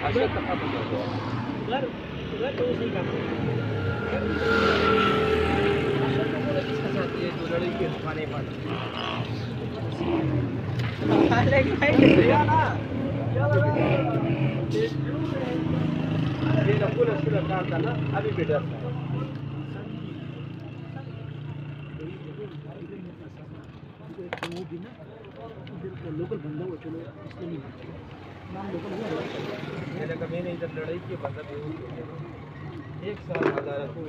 अच्छा कहाँ पे गया? उधर उधर तो उसी का किसके साथ ये जो लड़की के खाने पर ये ना पूरा पूरा काम था ना अभी भी डर था लोकल बंदा हो चलो इसलिए नहीं नाम लोकल हुआ मैंने कहा मैंने इधर लड़ाई की बंदा बेहोश हो गया एक साल हज़ारा को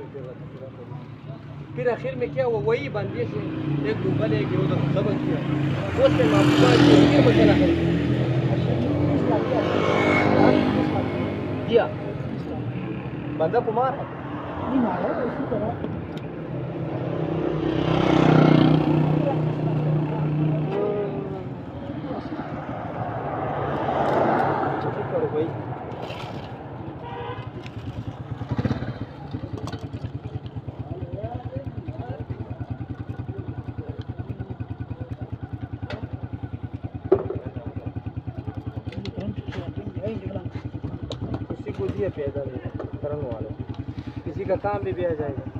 फिर आखिर में क्या हुआ वही बंदे से एक गूगल एक ये उधर सबक किया उसने मामला ये मसला है किया बंदा कुमार है नहीं मारा है इसी तरह करो भाई किसी को दिया पैदा करने वाले किसी का काम भी आ जाएगा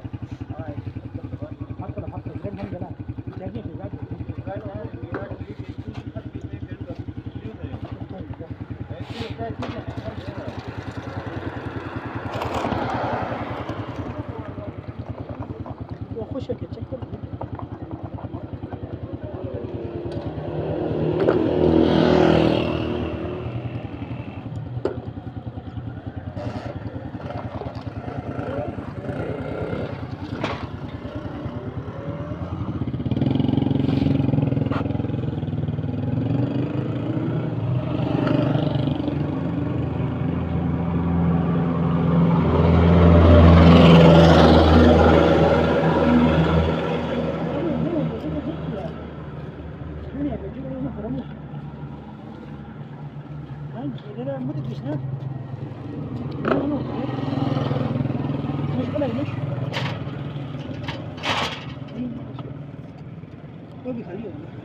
खुश है चेक कर कोई भी खाली होगा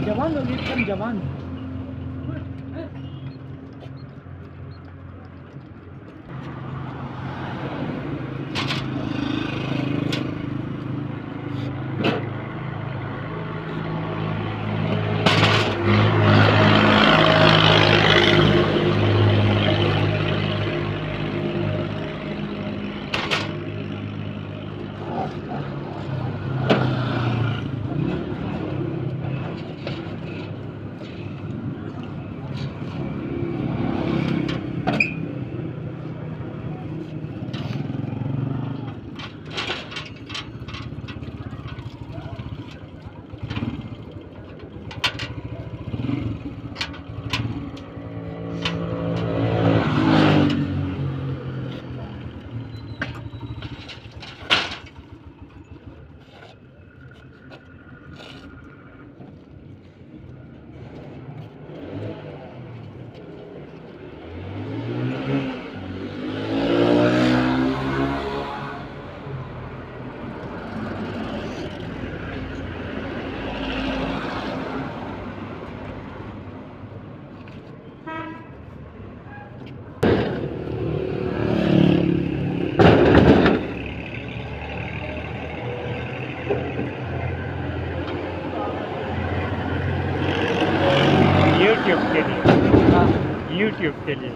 जवान लोग एकदम जवान यूट्यूब के लिए